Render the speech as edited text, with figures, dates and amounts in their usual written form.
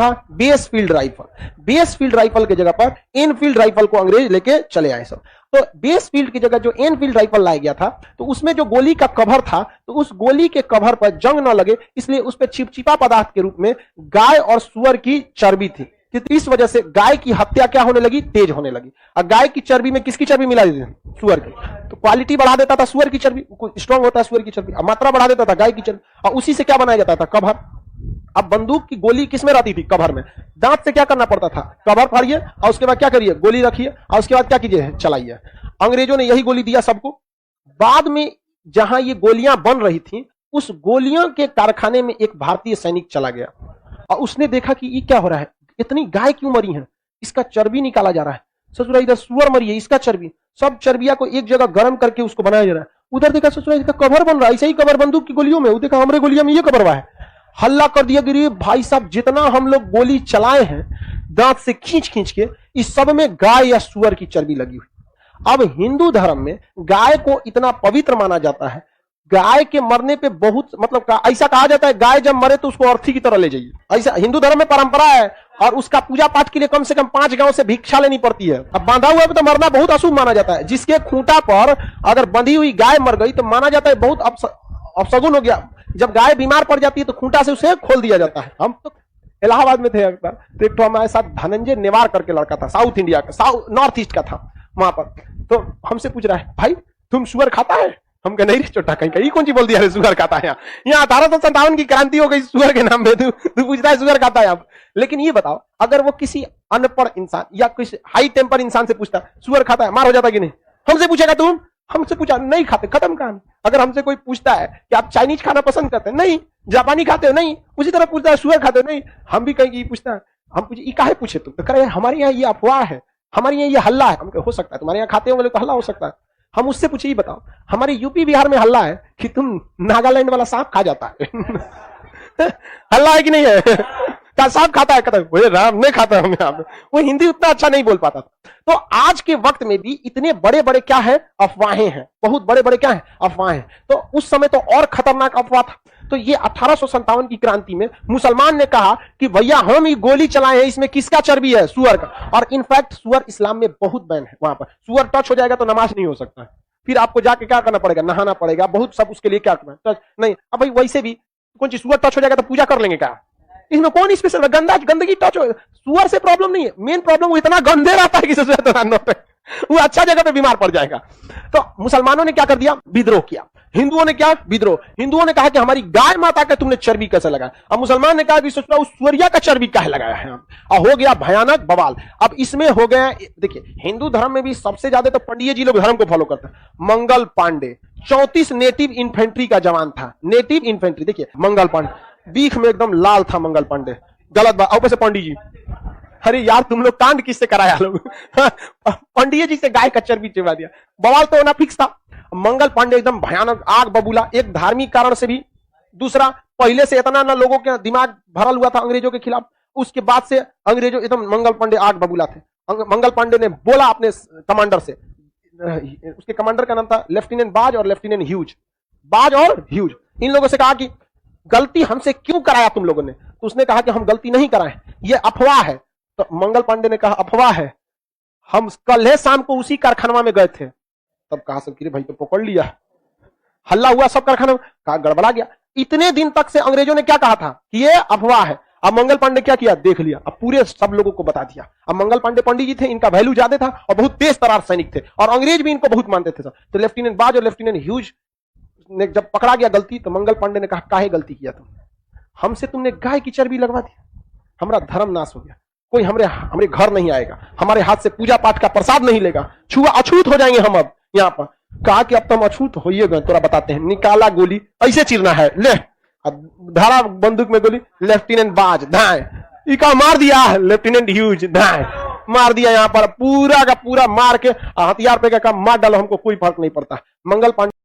था base field rifle. Base field rifle की जगह पर एनफील्ड राइफल को अंग्रेज लेके चले आए सब। तो बेस फील्ड की जगह जो एनफील्ड राइफल लाया गया था, तो उसमें जो गोली का कवर था, तो उस गोली के कवर पर जंग न लगे इसलिए उस पर चिपचिपा पदार्थ के रूप में गाय और सुअर की चर्बी थी। इस वजह से गाय की हत्या क्या होने लगी, तेज होने लगी। और गाय की चर्बी में किसकी चर्बी मिला देते, सुअर की, तो क्वालिटी बढ़ा देता था सुअर की चर्बी, स्ट्रांग होता है सुअर की चर्बी, मात्रा बढ़ा देता था गाय की चर्बी, और उसी से क्या बनाया जाता था, कवर। अब बंदूक की गोली किसमें रहती थी, कवर में। दांत से क्या करना पड़ता था, कवर फाड़िए और उसके बाद क्या करिए, गोली रखिए और उसके बाद क्या कीजिए, चलाइए। अंग्रेजों ने यही गोली दिया सबको। बाद में जहां ये गोलियां बन रही थी, उस गोलियों के कारखाने में एक भारतीय सैनिक चला गया और उसने देखा कि ये क्या हो रहा है, इतनी गाय क्यों मरी है, इसका चर्बी निकाला जा रहा है। ससुरा इधर सुअर मरी है, इसका चर्बी, सब चर्बिया को एक जगह गर्म करके उसको बनाया जा रहा है। उधर देखा ससुरा इसका कवर बन रहा है, ऐसे ही कवर बंदूक की गोलियों में, वो देखा हमारे गोलियों में ये कवर हुआ है। हल्ला कर दिया गिरी भाई साहब, जितना हम लोग गोली चलाए हैं दांत से खींच खींच के, इस सब में गाय या सुअर की चर्बी लगी हुई। अब हिंदू धर्म में गाय को इतना पवित्र माना जाता है, गाय के मरने पे बहुत मतलब ऐसा कहा जाता है, गाय जब मरे तो उसको अर्थी की तरह ले जाइए, ऐसा हिंदू धर्म में परंपरा है। और उसका पूजा पाठ के लिए कम से कम 5 गांव से भिक्षा लेनी पड़ती है। अब बांधा हुआ है तो मरना बहुत अशुभ माना जाता है। जिसके खूंटा पर अगर बंधी हुई गाय मर गई तो माना जाता है बहुत अपशगुन हो गया। जब गाय बीमार पड़ जाती है तो खूंटा से उसे खोल दिया जाता है। हम तो इलाहाबाद में थे एक बार, तो एक तो हमारे साथ धनंजय नेवार करके लड़का था, साउथ इंडिया का, नॉर्थ ईस्ट का था वहां पर। तो हमसे पूछ रहा है, भाई तुम सुअर खाता है? हम कह नहीं रे छोटा, कहीं कौन सी बोल दिया सुअर खाता है? यहाँ 1857 की क्रांति हो गई सुअर के नाम पे, तू पूछता है सुअर खाता है आप? लेकिन ये बताओ, अगर वो किसी अनपढ़ इंसान या किसी हाई टेम्पर इंसान से पूछता सुअर खाता है, मार हो जाता कि नहीं? हमसे पूछेगा तुम? हमसे पूछा नहीं खाते, खत्म कहानी। अगर हमसे कोई पूछता है कि आप चाइनीज खाना पसंद करते हैं, नहीं। जापानी खाते हो, नहीं। उसी तरह पूछता है सुअर खाते हो, नहीं। हम भी कहीं पूछता है, हम पूछे ये काहे पूछे तुम? तो करे हमारे यहाँ ये अफवाह है, हमारे यहाँ ये हल्ला है। हम हो सकता है तुम्हारे यहाँ खाते होंगे तो हल्ला हो सकता है। हम उससे पूछे ये बताओ, हमारे यूपी बिहार में हल्ला है कि तुम नागालैंड वाला सांप खा जाता है हल्ला है कि नहीं है? क्या सांप खाता है? कहता है राम नहीं खाता हम यहाँ पे। वो हिंदी उतना अच्छा नहीं बोल पाता था। तो आज के वक्त में भी इतने बड़े बड़े क्या है, अफवाहें हैं, बहुत बड़े बड़े क्या है, अफवाहें। तो उस समय तो और खतरनाक अफवाह था। तो ये 1857 की क्रांति में मुसलमान ने कहा कि भैया हम ये गोली चलाए हैं, इसमें किसका चर्बी है? सुअर का। और इनफैक्ट सुअर इस्लाम में बहुत बैन है। वहां पर सुअर टच हो जाएगा तो नमाज नहीं हो सकता है, फिर आपको जाके क्या करना पड़ेगा, नहाना पड़ेगा, बहुत सब उसके लिए क्या करना टच नहीं। अब भाई वैसे भी कौन चीज सुअर टच हो जाएगा तो पूजा कर लेंगे क्या? इसमें कौन स्पेशल? गंदगी टच हो, सुअर से प्रॉब्लम नहीं है, मेन प्रॉब्लम वो इतना गंदे रहता है कि वो अच्छा जगह पे बीमार पड़ जाएगा। तो मुसलमानों ने क्या कर दिया, विद्रोह किया। हिंदुओं ने क्या, विद्रोह। हिंदुओं ने कहा कि हमारी गाय माता का तुमने चर्बी कैसे लगाया? अब मुसलमान ने कहा कि सोच उस सूर्या का चर्बी काहे लगाया है? और हो गया भयानक बवाल। अब इसमें हो गया, देखिए हिंदू धर्म में भी सबसे ज्यादा तो पंडित जी लोग धर्म को फॉलो करते हैं। मंगल पांडे 34 नेटिव इन्फेंट्री का जवान था। नेटिव इन्फेंट्री, देखिए मंगल पांडे बीख में एकदम लाल था मंगल पांडे। गलत बात, ऊपर से पंडित जी, अरे यार तुम लोग कांड किससे कराया लोग पंडित जी से गाय का चर्बी चिपा दिया। बवाल तो होना फिक्स था। मंगल पांडे एकदम भयानक आग बबूला, एक धार्मिक कारण से भी, दूसरा पहले से इतना ना लोगों के दिमाग भरल हुआ था अंग्रेजों के खिलाफ, उसके बाद से अंग्रेजों एकदम मंगल पांडे आग बबूला थे। मंगल पांडे ने बोला अपने कमांडर से, उसके कमांडर का नाम था लेफ्टिनेंट बाज और लेफ्टिनेंट ह्यूज। बाज और ह्यूज इन लोगों से कहा कि गलती हमसे क्यों कराया तुम लोगों ने? तो उसने कहा कि हम गलती नहीं कराए, ये अफवाह है। तो मंगल पांडे ने कहा अफवाह है, हम कल है शाम को उसी कारखाना में गए थे। तब कहा सब कि भाई तो पकड़ लिया, हल्ला हुआ सब कारखाना में, कहा गड़बड़ा गया। इतने दिन तक से अंग्रेजों ने क्या कहा था कि ये अफवाह है। अब मंगल पांडे क्या किया, देख लिया, अब पूरे सब लोगों को बता दिया। अब मंगल पांडे पंडित जी थे, इनका वैल्यू ज्यादा था और बहुत तेज तरार सैनिक थे और अंग्रेज भी इनको बहुत मानते थे। तो लेफ्टिनेंट बाज और लेफ्टिनेंट ह्यूज ने जब पकड़ा गया गलती, तो मंगल पांडे ने कहा काहे गलती किया तुम? हमसे तुमने गाय की चर्बी लगवा दी, हमारा धर्म नाश हो गया, कोई हमरे घर नहीं आएगा, हमारे हाथ से पूजा पाठ का प्रसाद नहीं लेगा, छुआ अछूत हो जाएंगे हम। अब यहाँ पर कहा कि अब तुम अछूत होइए गए, तोरा बताते हैं। निकाला गोली, ऐसे चिरना है, ले धारा बंदूक में गोली, लेफ्टिनेंट बाज धाए, इका मार दिया, लेफ्टिनेंट ह्यूज धाए मार दिया। यहाँ पर पूरा का पूरा मार के हथियार पे का मार डालो, हमको कोई फर्क नहीं पड़ता। मंगल पांडे